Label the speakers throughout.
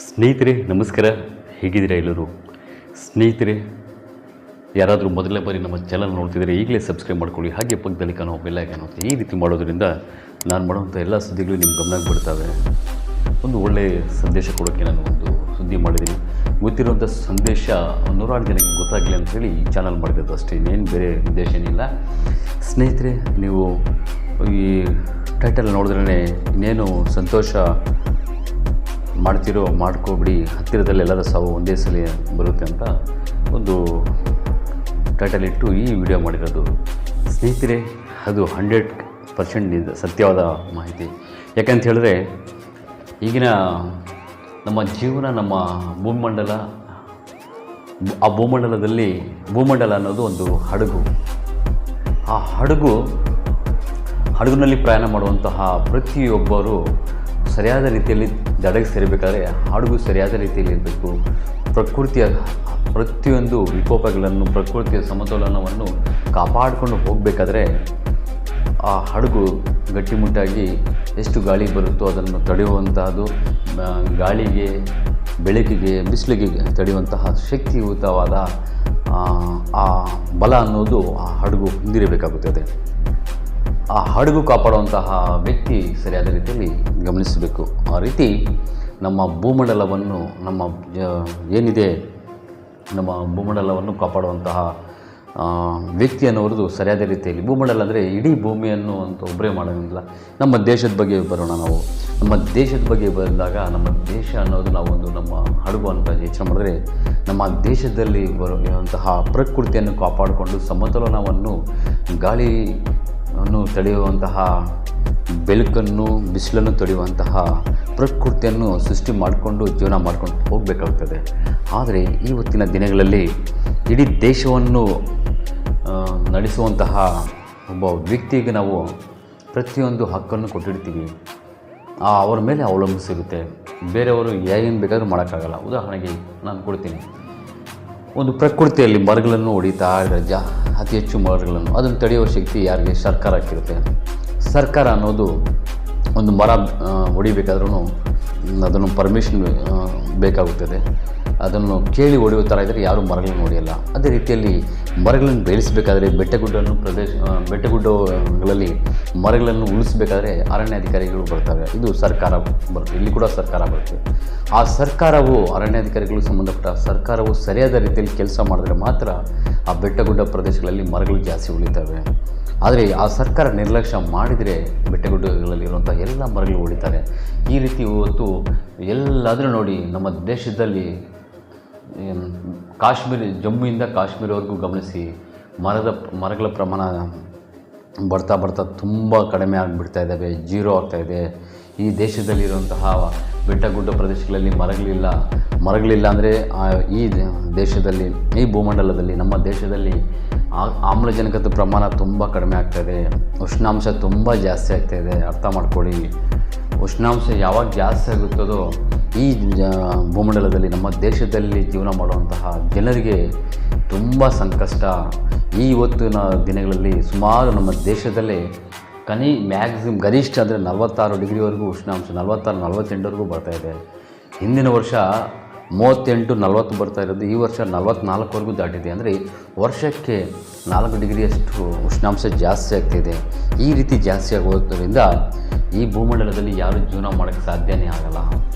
Speaker 1: ಸ್ನೇಹಿತರೆ ನಮಸ್ಕಾರ. ಹೇಗಿದ್ದೀರಾ ಎಲ್ಲರೂ? ಸ್ನೇಹಿತರೆ, ಯಾರಾದರೂ ಮೊದಲನೇ ಬಾರಿ ನಮ್ಮ ಚಾನಲ್ ನೋಡ್ತಿದ್ರೆ ಈಗಲೇ ಸಬ್ಸ್ಕ್ರೈಬ್ ಮಾಡ್ಕೊಳ್ಳಿ. ಹಾಗೆ ಪಕ್ಕದಲ್ಲಿ ಕಾಣೋ ಬೆಲ್ ಐಕಾನ್ ಒತ್ತಿ. ಈ ರೀತಿ ಮಾಡೋದ್ರಿಂದ ನಾನು ಮಾಡುವಂಥ ಎಲ್ಲ ಸುದ್ದಿಗಳು ನಿಮ್ಮ ಗಮನಕ್ಕೆ ಬಿಡ್ತವೆ. ಒಂದು ಒಳ್ಳೆಯ ಸಂದೇಶ ಕೊಡೋಕ್ಕೆ ನಾನು ಒಂದು ಸುದ್ದಿ ಮಾಡಿದ್ದೀನಿ. ಗೊತ್ತಿರುವಂಥ ಸಂದೇಶ ನೂರಾರು ಜನಕ್ಕೆ ಗೊತ್ತಾಗಲಿ ಅಂಥೇಳಿ ಈ ಚಾನಲ್ ಮಾಡಿರೋದು ಅಷ್ಟೇ, ಇನ್ನೇನು ಬೇರೆ ಉದ್ದೇಶ ಏನಿಲ್ಲ. ಸ್ನೇಹಿತರೆ, ನೀವು ಈ ಟೈಟಲ್ ನೋಡಿದ್ರೇ ಇನ್ನೇನು ಸಂತೋಷ ಮಾಡ್ತಿರೋ ಮಾಡ್ಕೊಬಿಡಿ, ಹತ್ತಿರದಲ್ಲಿ ಎಲ್ಲರ ಸಾವು ಒಂದೇ ಸಲ ಬರುತ್ತೆ ಅಂತ ಒಂದು ಟೈಟಲ್ ಇಟ್ಟು ಈ ವಿಡಿಯೋ ಮಾಡಿರೋದು. ಸ್ನೇಹಿತರೆ, ಅದು 100% ಸತ್ಯವಾದ ಮಾಹಿತಿ. ಯಾಕಂತ ಹೇಳಿದ್ರೆ ಈಗಿನ ನಮ್ಮ ಜೀವನ, ನಮ್ಮ ಭೂಮಂಡಲ, ಆ ಭೂಮಂಡಲ ಅನ್ನೋದು ಒಂದು ಹಡಗು. ಆ ಹಡಗಿನಲ್ಲಿ ಪ್ರಯಾಣ ಮಾಡುವಂತಹ ಪ್ರತಿಯೊಬ್ಬರು ಸರಿಯಾದ ರೀತಿಯಲ್ಲಿ ದಡಕ್ಕೆ ಸೇರಬೇಕಾದ್ರೆ ಹಡಗು ಸರಿಯಾದ ರೀತಿಯಲ್ಲಿ ಇರಬೇಕು. ಪ್ರಕೃತಿಯ ಪ್ರತಿಯೊಂದು ವಿಕೋಪಗಳನ್ನು, ಪ್ರಕೃತಿಯ ಸಮತೋಲನವನ್ನು ಕಾಪಾಡಿಕೊಂಡು ಹೋಗಬೇಕಾದ್ರೆ ಆ ಹಡಗು ಗಟ್ಟಿಮುಟ್ಟಾಗಿ ಎಷ್ಟು ಗಾಳಿ ಬರುತ್ತೋ ಅದನ್ನು ತಡೆಯುವಂತಹದ್ದು, ಗಾಳಿಗೆ, ಬೆಳಕಿಗೆ, ಬಿಸಿಲಿಗೆ ತಡೆಯುವಂತಹ ಶಕ್ತಿಯುತವಾದ ಆ ಬಲ ಅನ್ನೋದು ಆ ಹಡಗು ಹೊಂದಿರಬೇಕಾಗುತ್ತದೆ. ಆ ಹಡಗು ಕಾಪಾಡುವಂತಹ ವ್ಯಕ್ತಿ ಸರಿಯಾದ ರೀತಿಯಲ್ಲಿ ಗಮನಿಸಬೇಕು. ಆ ರೀತಿ ನಮ್ಮ ಭೂಮಂಡಲವನ್ನು, ಏನಿದೆ ನಮ್ಮ ಭೂಮಂಡಲವನ್ನು ಕಾಪಾಡುವಂತಹ ವ್ಯಕ್ತಿ ಅನ್ನೋದು ಸರಿಯಾದ ರೀತಿಯಲ್ಲಿ, ಭೂಮಂಡಲ ಅಂದರೆ ಇಡೀ ಭೂಮಿಯನ್ನು ಅಂತ ಒಬ್ಬರೇ ಮಾಡೋಂಗಿಲ್ಲ. ನಮ್ಮ ದೇಶದ ಬಗ್ಗೆ ಬರೋಣ. ನಾವು ನಮ್ಮ ದೇಶದ ಬಗ್ಗೆ ಬಂದಾಗ, ನಮ್ಮ ದೇಶ ಅನ್ನೋದು ನಾವೊಂದು ನಮ್ಮ ಹಡಗು ಅಂತ ಯೋಚನೆ ಮಾಡಿದ್ರೆ, ನಮ್ಮ ದೇಶದಲ್ಲಿ ಬರುವಂತಹ ಪ್ರಕೃತಿಯನ್ನು ಕಾಪಾಡಿಕೊಂಡು ಸಮತೋಲನವನ್ನು, ಗಾಳಿಯನ್ನು ತಡೆಯುವಂತಹ, ಬೆಳಕನ್ನು, ಬಿಸಿಲನ್ನು ತಡೆಯುವಂತಹ ಪ್ರಕೃತಿಯನ್ನು ಸೃಷ್ಟಿ ಮಾಡಿಕೊಂಡು ಜೀವನ ಮಾಡ್ಕೊಂಡು ಹೋಗಬೇಕಾಗ್ತದೆ. ಆದರೆ ಇವತ್ತಿನ ದಿನಗಳಲ್ಲಿ ಇಡೀ ದೇಶವನ್ನು ನಡೆಸುವಂತಹ ಒಬ್ಬ ವ್ಯಕ್ತಿಗೆ ನಾವು ಪ್ರತಿಯೊಂದು ಹಕ್ಕನ್ನು ಕೊಟ್ಟಿರ್ತೀವಿ. ಅವರ ಮೇಲೆ ಅವಲಂಬಿಸಿರುತ್ತೆ. ಬೇರೆಯವರು ಏನು ಬೇಕಾದರೂ ಮಾಡೋಕ್ಕಾಗಲ್ಲ. ಉದಾಹರಣೆಗೆ ನಾನು ಕೊಡ್ತೀನಿ. ಒಂದು ಪ್ರಕೃತಿಯಲ್ಲಿ ಮರಗಳನ್ನು ಹೊಡಿತಾ ಇರೋ ಅತಿ ಹೆಚ್ಚು ಮರಗಳನ್ನು, ಅದನ್ನು ತಡೆಯುವ ಶಕ್ತಿ ಯಾರಿಗೆ? ಸರ್ಕಾರಕ್ಕಿರುತ್ತೆ. ಸರ್ಕಾರ ಅನ್ನೋದು ಒಂದು ಮರ ಹೊಡಿಬೇಕಾದ್ರೂ ಅದನ್ನು ಪರ್ಮಿಷನ್ ಬೇಕಾಗುತ್ತದೆ. ಅದನ್ನು ಕೇಳಿ ಹೊಡೆಯುವ ಥರ ಇದ್ದರೆ ಯಾರೂ ಮರಗಳನ್ನು ಹೊಡೆಯಲ್ಲ. ಅದೇ ರೀತಿಯಲ್ಲಿ ಮರಗಳನ್ನು ಬೆಳೆಸಬೇಕಾದ್ರೆ, ಬೆಟ್ಟಗುಡ್ಡಗಳಲ್ಲಿ ಮರಗಳನ್ನು ಉಳಿಸಬೇಕಾದ್ರೆ ಅರಣ್ಯಾಧಿಕಾರಿಗಳು ಬರ್ತಾರೆ. ಇದು ಸರ್ಕಾರ ಬರುತ್ತೆ. ಇಲ್ಲಿ ಕೂಡ ಸರ್ಕಾರ ಬರುತ್ತೆ. ಆ ಸರ್ಕಾರವು, ಅರಣ್ಯಾಧಿಕಾರಿಗಳು ಸಂಬಂಧಪಟ್ಟ ಸರ್ಕಾರವು ಸರಿಯಾದ ರೀತಿಯಲ್ಲಿ ಕೆಲಸ ಮಾಡಿದ್ರೆ ಮಾತ್ರ ಆ ಬೆಟ್ಟಗುಡ್ಡ ಪ್ರದೇಶಗಳಲ್ಲಿ ಮರಗಳು ಜಾಸ್ತಿ ಉಳಿತವೆ. ಆದರೆ ಆ ಸರ್ಕಾರ ನಿರ್ಲಕ್ಷ್ಯ ಮಾಡಿದರೆ ಬೆಟ್ಟಗುಡ್ಡಗಳಲ್ಲಿರುವಂಥ ಎಲ್ಲ ಮರಗಳು ಉಳಿತಾರೆ. ಈ ರೀತಿ ಇವತ್ತು ಎಲ್ಲಾದರೂ ನೋಡಿ, ನಮ್ಮ ದೇಶದಲ್ಲಿ ಜಮ್ಮುವಿಂದ ಕಾಶ್ಮೀರವರೆಗೂ ಗಮನಿಸಿ, ಮರಗಳ ಪ್ರಮಾಣ ಬರ್ತಾ ತುಂಬ ಕಡಿಮೆ ಆಗಿಬಿಡ್ತಾ ಇದ್ದಾವೆ, ಜೀರೋ ಆಗ್ತಾಯಿದೆ. ಈ ದೇಶದಲ್ಲಿರುವಂತಹ ಬೆಟ್ಟಗುಡ್ಡ ಪ್ರದೇಶಗಳಲ್ಲಿ ಮರಗಳಿಲ್ಲ ಅಂದರೆ ಈ ದೇಶದಲ್ಲಿ, ಈ ಭೂಮಂಡಲದಲ್ಲಿ, ನಮ್ಮ ದೇಶದಲ್ಲಿ ಆಮ್ಲಜನಕದ ಪ್ರಮಾಣ ತುಂಬ ಕಡಿಮೆ ಆಗ್ತಾಯಿದೆ. ಉಷ್ಣಾಂಶ ತುಂಬ ಜಾಸ್ತಿ ಆಗ್ತಾಯಿದೆ. ಅರ್ಥ ಮಾಡ್ಕೊಳ್ಳಿ. ಉಷ್ಣಾಂಶ ಯಾವಾಗ ಜಾಸ್ತಿ ಆಗುತ್ತದೋ ಈ ಭೂಮಂಡಲದಲ್ಲಿ, ನಮ್ಮ ದೇಶದಲ್ಲಿ ಜೀವನ ಮಾಡುವಂತಹ ಜನರಿಗೆ ತುಂಬ ಸಂಕಷ್ಟ. ಇವತ್ತಿನ ದಿನಗಳಲ್ಲಿ ಸುಮಾರು ನಮ್ಮ ದೇಶದಲ್ಲೇ ಗರಿಷ್ಠ ಅಂದರೆ 46 ಡಿಗ್ರಿವರೆಗೂ ಉಷ್ಣಾಂಶ, 46-48ವರೆಗೂ ಬರ್ತಾಯಿದೆ. ಹಿಂದಿನ ವರ್ಷ 38-40 ಬರ್ತಾ ಇರೋದು ಈ ವರ್ಷ 44ವರೆಗೂ ದಾಟಿದೆ. ಅಂದರೆ ವರ್ಷಕ್ಕೆ 4 ಡಿಗ್ರಿಯಷ್ಟು ಉಷ್ಣಾಂಶ ಜಾಸ್ತಿ ಆಗ್ತಿದೆ. ಈ ರೀತಿ ಜಾಸ್ತಿ ಆಗೋದ್ರಿಂದ ಈ ಭೂಮಂಡಲದಲ್ಲಿ ಯಾರೂ ಜೀವನ ಮಾಡೋಕ್ಕೆ ಸಾಧ್ಯನೇ ಆಗಲ್ಲ.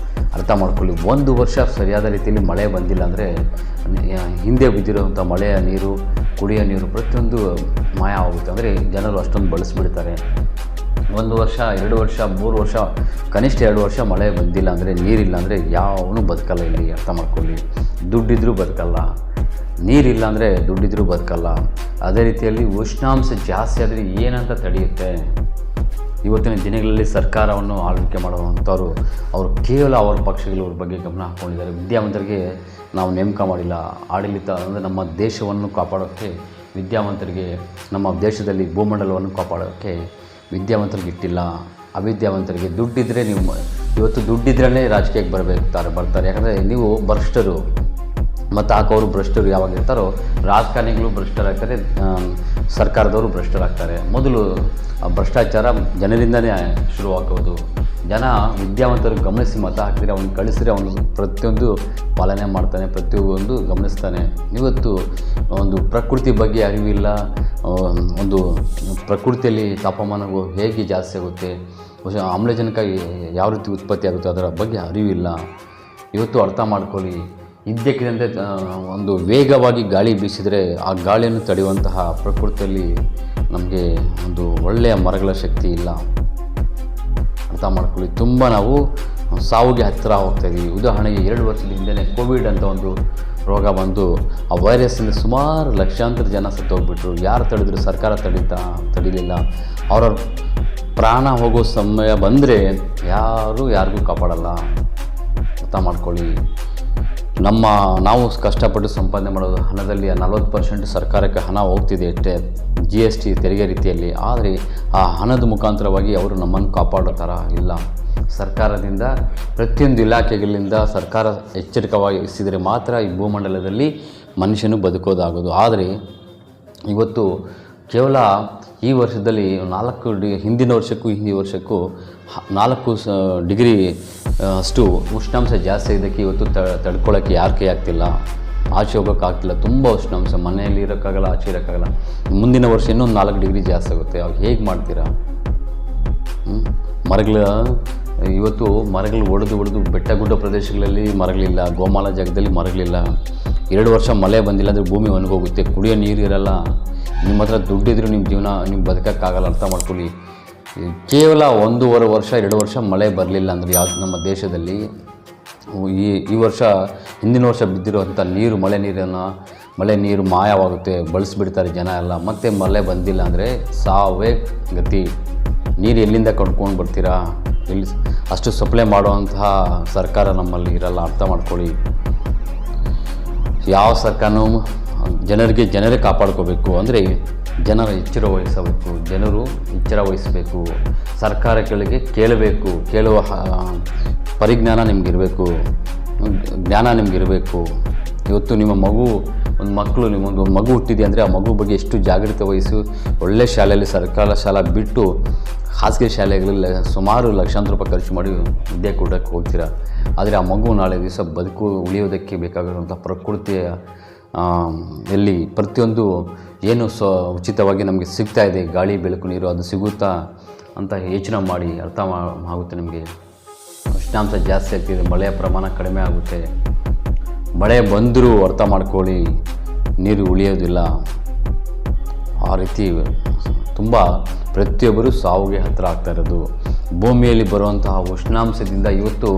Speaker 1: ಅರ್ಥ ಮಾಡ್ಕೊಳ್ಳಿ. ಒಂದು ವರ್ಷ ಸರಿಯಾದ ರೀತಿಯಲ್ಲಿ ಮಳೆ ಬಂದಿಲ್ಲ ಅಂದರೆ ಹಿಂದೆ ಬಿದ್ದಿರುವಂಥ ಮಳೆಯ ನೀರು, ಕುಡಿಯೋ ನೀರು ಪ್ರತಿಯೊಂದು ಮಾಯ ಆಗುತ್ತೆ. ಅಂದರೆ ಜನರು ಅಷ್ಟೊಂದು ಬಳಸಿಬಿಡ್ತಾರೆ. 1 ವರ್ಷ, 2 ವರ್ಷ, 3 ವರ್ಷ, ಕನಿಷ್ಠ 2 ವರ್ಷ ಮಳೆ ಬಂದಿಲ್ಲ ಅಂದರೆ, ನೀರಿಲ್ಲ ಅಂದರೆ ಯಾವನು ಬದುಕಲ್ಲ ಇಲ್ಲಿ. ಅರ್ಥ ಮಾಡ್ಕೊಳ್ಳಿ. ದುಡ್ಡಿದ್ರೂ ಬದುಕಲ್ಲ, ನೀರಿಲ್ಲ ಅಂದರೆ ದುಡ್ಡಿದ್ರೂ ಬದುಕಲ್ಲ. ಅದೇ ರೀತಿಯಲ್ಲಿ ಉಷ್ಣಾಂಶ ಜಾಸ್ತಿ ಆದರೆ ಏನಂತ ತಡೆಯುತ್ತೆ? ಇವತ್ತಿನ ದಿನಗಳಲ್ಲಿ ಸರ್ಕಾರವನ್ನು ಆಳ್ವಿಕೆ ಮಾಡುವಂಥವ್ರು, ಅವರು ಕೇವಲ ಅವರ ಪಕ್ಷಗಳವ್ರ ಬಗ್ಗೆ ಗಮನ ಹಾಕ್ಕೊಂಡಿದ್ದಾರೆ. ವಿದ್ಯಾವಂತರಿಗೆ ನಾವು ನೇಮಕ ಮಾಡಿಲ್ಲ. ಆಡಳಿತ ಅಂದರೆ ನಮ್ಮ ದೇಶವನ್ನು ಕಾಪಾಡೋಕ್ಕೆ ವಿದ್ಯಾವಂತರಿಗೆ, ನಮ್ಮ ದೇಶದಲ್ಲಿ ಭೂಮಂಡಲವನ್ನು ಕಾಪಾಡೋಕ್ಕೆ ವಿದ್ಯಾವಂತರಿಗೆ ಇಟ್ಟಿಲ್ಲ. ಅವಿದ್ಯಾವಂತರಿಗೆ ದುಡ್ಡಿದ್ದರೆ, ಇವತ್ತು ದುಡ್ಡಿದ್ರೇ ರಾಜಕೀಯಕ್ಕೆ ಬರ್ತಾರೆ. ಯಾಕಂದರೆ ನೀವು ಭ್ರಷ್ಟರು, ಮತ್ತು ಹಾಕೋರು ಭ್ರಷ್ಟರು ಯಾವಾಗ ಇರ್ತಾರೋ, ರಾಜಕಾರಣಿಗಳು ಭ್ರಷ್ಟರಾಗ್ತಾರೆ, ಸರ್ಕಾರದವರು ಭ್ರಷ್ಟರಾಗ್ತಾರೆ. ಮೊದಲು ಭ್ರಷ್ಟಾಚಾರ ಜನರಿಂದನೇ ಶುರುವಾಗೋದು. ಜನ ವಿದ್ಯಾವಂತರು ಗಮನಿಸಿ ಮತ ಹಾಕಿದರೆ ಅವ್ನು ಕಳಿಸಿದ್ರೆ ಅವನು ಪ್ರತಿಯೊಂದು ಪಾಲನೆ ಮಾಡ್ತಾನೆ, ಪ್ರತಿಯೊಂದು ಗಮನಿಸ್ತಾನೆ. ಇವತ್ತು ಒಂದು ಪ್ರಕೃತಿ ಬಗ್ಗೆ ಅರಿವಿಲ್ಲ, ಒಂದು ಪ್ರಕೃತಿಯಲ್ಲಿ ತಾಪಮಾನವು ಹೇಗೆ ಜಾಸ್ತಿ ಆಗುತ್ತೆ, ಆಮ್ಲಜನಕ ಯಾವ ರೀತಿ ಉತ್ಪತ್ತಿ ಆಗುತ್ತೆ ಅದರ ಬಗ್ಗೆ ಅರಿವಿಲ್ಲ. ಇವತ್ತು ಅರ್ಥ ಮಾಡ್ಕೊಳ್ಳಿ, ಇದ್ದಕ್ಕಿದ್ದಂತೆ ಒಂದು ವೇಗವಾಗಿ ಗಾಳಿ ಬೀಸಿದರೆ ಆ ಗಾಳಿಯನ್ನು ತಡೆಯುವಂತಹ ಪ್ರಕೃತಿಯಲ್ಲಿ ನಮಗೆ ಒಂದು ಒಳ್ಳೆಯ ಮರಗಳ ಶಕ್ತಿ ಇಲ್ಲ. ಅರ್ಥ ಮಾಡ್ಕೊಳ್ಳಿ. ತುಂಬ ನಾವು ಸಾವಿಗೆ ಹತ್ತಿರ ಹೋಗ್ತಾಯಿದ್ದೀವಿ. ಉದಾಹರಣೆಗೆ 2 ವರ್ಷದ ಹಿಂದೆ ಕೋವಿಡ್ ಅಂತ ಒಂದು ರೋಗ ಬಂದು ಆ ವೈರಸ್ಸಿಂದ ಸುಮಾರು ಲಕ್ಷಾಂತರ ಜನ ಸತ್ತೋಗ್ಬಿಟ್ರು. ಯಾರು ತಡೆದ್ರು? ಸರ್ಕಾರ ತಡಿಲಿಲ್ಲ. ಅವ್ರ ಪ್ರಾಣ ಹೋಗೋ ಸಮಯ ಬಂದರೆ ಯಾರಿಗೂ ಕಾಪಾಡಲ್ಲ. ಅರ್ಥ ಮಾಡ್ಕೊಳ್ಳಿ. ನಾವು ಕಷ್ಟಪಟ್ಟು ಸಂಪಾದನೆ ಮಾಡೋದು ಹಣದಲ್ಲಿ 40% ಸರ್ಕಾರಕ್ಕೆ ಹಣ ಹೋಗ್ತಿದೆ ಅಷ್ಟೇ, GST ತೆರಿಗೆ ರೀತಿಯಲ್ಲಿ. ಆದರೆ ಆ ಹಣದ ಮುಖಾಂತರವಾಗಿ ಅವರು ನಮ್ಮನ್ನು ಕಾಪಾಡೋ ಥರ ಇಲ್ಲ. ಸರ್ಕಾರದಿಂದ ಪ್ರತಿಯೊಂದು ಇಲಾಖೆಗಳಿಂದ ಸರ್ಕಾರ ಎಚ್ಚರಿಕವಾಗಿಸಿದರೆ ಮಾತ್ರ ಈ ಭೂಮಂಡಲದಲ್ಲಿ ಮನುಷ್ಯನು ಬದುಕೋದಾಗೋದು. ಆದರೆ ಇವತ್ತು ಕೇವಲ ಈ ವರ್ಷದಲ್ಲಿ 4 ಹಿಂದಿನ ವರ್ಷಕ್ಕೂ ಈ ವರ್ಷಕ್ಕೂ 4 ಡಿಗ್ರಿ ಅಷ್ಟು ಉಷ್ಣಾಂಶ ಜಾಸ್ತಿ ಇದಕ್ಕೆ ಇವತ್ತು ತಡ್ಕೊಳ್ಳೋಕ್ಕೆ ಯಾರ ಕೈ ಆಗ್ತಿಲ್ಲ, ಆಚೆ ಹೋಗೋಕ್ಕಾಗ್ತಿಲ್ಲ. ತುಂಬ ಉಷ್ಣಾಂಶ, ಮನೆಯಲ್ಲಿ ಇರೋಕ್ಕಾಗಲ್ಲ, ಆಚೆ ಇರೋಕ್ಕಾಗಲ್ಲ. ಮುಂದಿನ ವರ್ಷ ಇನ್ನೊಂದು 4 ಡಿಗ್ರಿ ಜಾಸ್ತಿ ಆಗುತ್ತೆ. ಅವಾಗ ಹೇಗೆ ಮಾಡ್ತೀರಾ? ಇವತ್ತು ಮರಗಳು ಒಡೆದು ಬೆಟ್ಟಗುಡ್ಡ ಪ್ರದೇಶಗಳಲ್ಲಿ ಮರಗಳಿಲ್ಲ, ಗೋಮಾಳ ಜಾಗದಲ್ಲಿ ಮರಗಳಿಲ್ಲ. 2 ವರ್ಷ ಮಳೆ ಬಂದಿಲ್ಲ ಅಂದರೆ ಭೂಮಿ ಒಣಗೋಗುತ್ತೆ, ಕುಡಿಯೋ ನೀರು ಇರಲ್ಲ. ನಿಮ್ಮ ಹತ್ರ ದುಡ್ಡಿದ್ರೂ ನಿಮ್ಮ ಜೀವನ ನೀವು ಬದುಕೋಕ್ಕಾಗಲ್ಲ. ಅರ್ಥ ಮಾಡ್ಕೊಳ್ಳಿ. ಕೇವಲ 1.5 ವರ್ಷ 2 ವರ್ಷ ಮಳೆ ಬರಲಿಲ್ಲ ಅಂದರೆ ಯಾವುದು ನಮ್ಮ ದೇಶದಲ್ಲಿ ಈ ವರ್ಷ ಹಿಂದಿನ ವರ್ಷ ಬಿದ್ದಿರುವಂಥ ಮಳೆ ನೀರು ಮಾಯವಾಗುತ್ತೆ, ಬಳಸಿಬಿಡ್ತಾರೆ ಜನ ಎಲ್ಲ. ಮತ್ತೆ ಮಳೆ ಬಂದಿಲ್ಲ ಅಂದರೆ ಸಾವೇ ಗತಿ. ನೀರು ಎಲ್ಲಿಂದ ಕೊಂಡ್ಕೊಂಡು ಬರ್ತೀರಾ? ಅಷ್ಟು ಸಪ್ಲೈ ಮಾಡುವಂತಹ ಸರ್ಕಾರ ನಮ್ಮಲ್ಲಿ ಇರಲ್ಲ. ಅರ್ಥ ಮಾಡ್ಕೊಳ್ಳಿ. ಯಾವ ಸರ್ಕಾರನೂ ಜನರೇ ಕಾಪಾಡ್ಕೋಬೇಕು ಅಂದರೆ ಜನರ ಎಚ್ಚರ ವಹಿಸಬೇಕು. ಸರ್ಕಾರ ಕೆಳಗೆ ಕೇಳುವ ಪರಿಜ್ಞಾನ ನಿಮಗಿರಬೇಕು, ಜ್ಞಾನ ನಿಮಗಿರಬೇಕು. ಇವತ್ತು ನಿಮ್ಮ ನಿಮ್ಮೊಂದು ಮಗು ಹುಟ್ಟಿದೆ ಅಂದರೆ ಆ ಮಗು ಬಗ್ಗೆ ಎಷ್ಟು ಜಾಗೃತಿ ವಹಿಸಿ ಒಳ್ಳೆ ಶಾಲೆಯಲ್ಲಿ ಸರ್ಕಾರ ಶಾಲಾ ಬಿಟ್ಟು ಖಾಸಗಿ ಶಾಲೆಗಳಲ್ಲಿ ಸುಮಾರು ಲಕ್ಷಾಂತರ ರೂಪಾಯಿ ಖರ್ಚು ಮಾಡಿ ವಿದ್ಯಾಕೂಟಕ್ಕೆ ಹೋಗ್ತೀರಾ. ಆದರೆ ಆ ಮಗು ನಾಳೆ ದಿವಸ ಉಳಿಯೋದಕ್ಕೆ ಬೇಕಾಗಿರುವಂಥ ಪ್ರಕೃತಿಯ ಎಲ್ಲಿ ಪ್ರತಿಯೊಂದು ಏನು ಉಚಿತವಾಗಿ ನಮಗೆ ಸಿಗ್ತಾ ಇದೆ, ಗಾಳಿ ಬೆಳಕು ನೀರು, ಅದು ಸಿಗುತ್ತಾ ಅಂತ ಯೋಚನೆ ಮಾಡಿ. ಅರ್ಥ ಆಗುತ್ತೆ ನಿಮಗೆ. ಉಷ್ಣಾಂಶ ಜಾಸ್ತಿ ಆಗ್ತಿದೆ, ಮಳೆಯ ಪ್ರಮಾಣ ಕಡಿಮೆ ಆಗುತ್ತೆ. ಮಳೆ ಬಂದರೂ ಅರ್ಥ ಮಾಡ್ಕೊಳ್ಳಿ, ನೀರು ಉಳಿಯೋದಿಲ್ಲ. ಆ ರೀತಿ ತುಂಬ ಪ್ರತಿಯೊಬ್ಬರು ಸಾವಿಗೆ ಹತ್ತಿರ ಆಗ್ತಾ ಇರೋದು. ಭೂಮಿಯಲ್ಲಿ ಬರುವಂತಹ ಉಷ್ಣಾಂಶದಿಂದ ಇವತ್ತು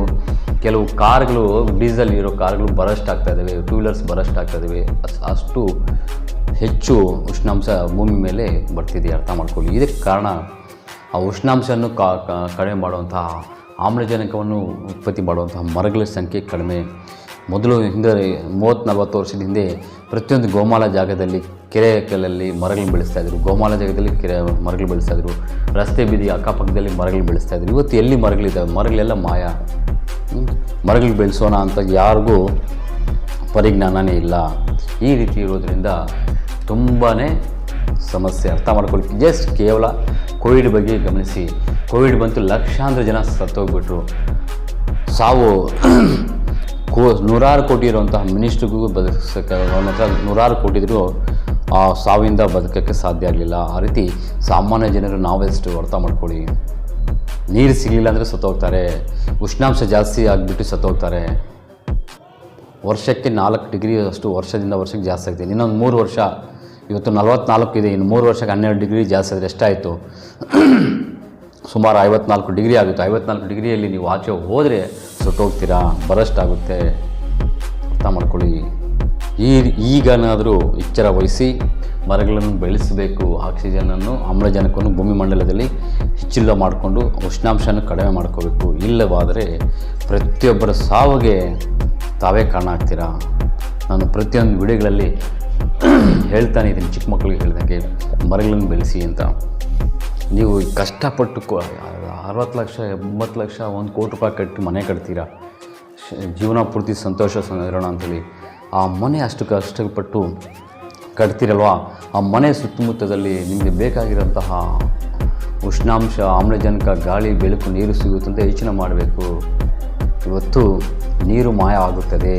Speaker 1: ಕೆಲವು ಕಾರ್ಗಳು, ಡೀಸೆಲ್ ಇರೋ ಕಾರ್ಗಳು ಬರಸ್ಟ್ ಆಗ್ತಾ ಇದ್ದಾವೆ, 2 ವೀಲರ್ಸ್ ಬರಸ್ಟ್ ಆಗ್ತಾ ಇದ್ದಾವೆ. ಅಷ್ಟು ಹೆಚ್ಚು ಉಷ್ಣಾಂಶ ಭೂಮಿ ಮೇಲೆ ಬರ್ತಿದೆ. ಅರ್ಥ ಮಾಡ್ಕೊಳ್ಳಿ. ಇದಕ್ಕೆ ಕಾರಣ ಆ ಉಷ್ಣಾಂಶವನ್ನು ಕಡಿಮೆ ಮಾಡುವಂತಹ, ಆಮ್ಲಜನಕವನ್ನು ಉತ್ಪತ್ತಿ ಮಾಡುವಂತಹ ಮರಗಳ ಸಂಖ್ಯೆ ಕಡಿಮೆ. ಮೊದಲು ಹಿಂದೆ 30-40 ವರ್ಷದ ಹಿಂದೆ ಪ್ರತಿಯೊಂದು ಗೋಮಾಳ ಜಾಗದಲ್ಲಿ ಕೆರೆಗಳಲ್ಲಿ ಮರಗಳು ಬೆಳೆಸ್ತಾಯಿದ್ರು. ಗೋಮಾಳ ಜಾಗದಲ್ಲಿ ಮರಗಳು ಬೆಳೆಸ್ತಾಯಿದ್ರು. ರಸ್ತೆ ಬೀದಿ ಅಕ್ಕಪಕ್ಕದಲ್ಲಿ ಮರಗಳು ಬೆಳೆಸ್ತಾಯಿದ್ರು. ಇವತ್ತು ಎಲ್ಲಿ ಮರಗಳಿದ್ದಾವೆ? ಮರಗಳೆಲ್ಲ ಮಾಯ. ಮರಗಳು ಬೆಳೆಸೋಣ ಅಂತ ಯಾರಿಗೂ ಪರಿಜ್ಞಾನನೇ ಇಲ್ಲ. ಈ ರೀತಿ ಇರೋದರಿಂದ ತುಂಬಾ ಸಮಸ್ಯೆ. ಅರ್ಥ ಮಾಡ್ಕೊಳ್ಳಿ. ಜಸ್ಟ್ ಕೇವಲ ಕೋವಿಡ್ ಬಗ್ಗೆ ಗಮನಿಸಿ. ಕೋವಿಡ್ ಬಂತು, ಲಕ್ಷಾಂತರ ಜನ ಸತ್ತೋಗ್ಬಿಟ್ರು. ಸಾವು ನೂರಾರು ಕೋಟಿ ಇರುವಂತಹ ಮಿನಿಸ್ಟ್ರಿಗೂ ಬದುಕೋಕ್ಕೆ, ಅವನ ಹತ್ರ 100 ಕೋಟಿ ಇದ್ದರೂ ಆ ಸಾವಿಂದ ಬದುಕೋಕ್ಕೆ ಸಾಧ್ಯ ಆಗಲಿಲ್ಲ. ಆ ರೀತಿ ಸಾಮಾನ್ಯ ಜನರು ನಾವೆಷ್ಟು ಅರ್ಥ ಮಾಡ್ಕೊಳ್ಳಿ. ನೀರು ಸಿಗಲಿಲ್ಲ ಅಂದರೆ ಸತ್ತೋಗ್ತಾರೆ, ಉಷ್ಣಾಂಶ ಜಾಸ್ತಿ ಆಗಿಬಿಟ್ಟು ಸತ್ತೋಗ್ತಾರೆ. ವರ್ಷಕ್ಕೆ 4 ಡಿಗ್ರಿ ಅಷ್ಟು ವರ್ಷದಿಂದ ವರ್ಷಕ್ಕೆ ಜಾಸ್ತಿ ಆಗ್ತಿದೆ. ಇನ್ನೊಂದು 3 ವರ್ಷ, ಇವತ್ತು 44 ಇದೆ, ಇನ್ನು 3 ವರ್ಷಕ್ಕೆ 12 ಡಿಗ್ರಿ ಜಾಸ್ತಿ ಆದರೆ ಎಷ್ಟಾಯಿತು? ಸುಮಾರು 54 ಡಿಗ್ರಿ ಆಗುತ್ತೆ. 54 ಡಿಗ್ರಿಯಲ್ಲಿ ನೀವು ಆಚೆ ಹೋದರೆ ಸುಟ್ಟೋಗ್ತೀರಾ, ಬರಸ್ಟ್ ಆಗುತ್ತೆ. ಅರ್ಥ ಮಾಡ್ಕೊಳ್ಳಿ. ಈಗನಾದರೂ ಎಚ್ಚರ ವಹಿಸಿ ಮರಗಳನ್ನು ಬೆಳೆಸಬೇಕು. ಆಕ್ಸಿಜನನ್ನು, ಆಮ್ಲಜನಕವನ್ನು ಭೂಮಿ ಮಂಡಲದಲ್ಲಿ ಹೆಚ್ಚಿಲ್ಲ ಮಾಡಿಕೊಂಡು ಉಷ್ಣಾಂಶವನ್ನು ಕಡಿಮೆ ಮಾಡ್ಕೋಬೇಕು. ಇಲ್ಲವಾದರೆ ಪ್ರತಿಯೊಬ್ಬರ ಸಾವಿಗೆ ತಾವೇ ಕಾರಣ ಆಗ್ತೀರಾ. ನಾನು ಪ್ರತಿಯೊಂದು ವಿಡಿಯೋಗಳಲ್ಲಿ ಹೇಳ್ತಾನೆ ಇದ್ದೀನಿ, ಚಿಕ್ಕ ಮಕ್ಕಳಿಗೆ ಹೇಳಿದಂಗೆ ಮರಗಳನ್ನು ಬೆಳೆಸಿ ಅಂತ. ನೀವು ಕಷ್ಟಪಟ್ಟು 60 ಲಕ್ಷ 80 ಲಕ್ಷ 1 ಕೋಟಿ ರೂಪಾಯಿ ಕಟ್ಟಿ ಮನೆ ಕಟ್ತೀರಾ, ಜೀವನ ಪೂರ್ತಿ ಸಂತೋಷ ಇರೋಣ ಅಂಥೇಳಿ. ಆ ಮನೆ ಅಷ್ಟು ಕಷ್ಟಪಟ್ಟು ಕಟ್ತೀರಲ್ವ, ಆ ಮನೆ ಸುತ್ತಮುತ್ತದಲ್ಲಿ ನಿಮಗೆ ಬೇಕಾಗಿರೋಂತಹ ಉಷ್ಣಾಂಶ, ಆಮ್ಲಜನಕ, ಗಾಳಿ, ಬೆಳಕು, ನೀರು ಸಿಗುತ್ತಂತ ಯೋಚನೆ ಮಾಡಬೇಕು. ಇವತ್ತು ನೀರು ಮಾಯ ಆಗುತ್ತದೆ.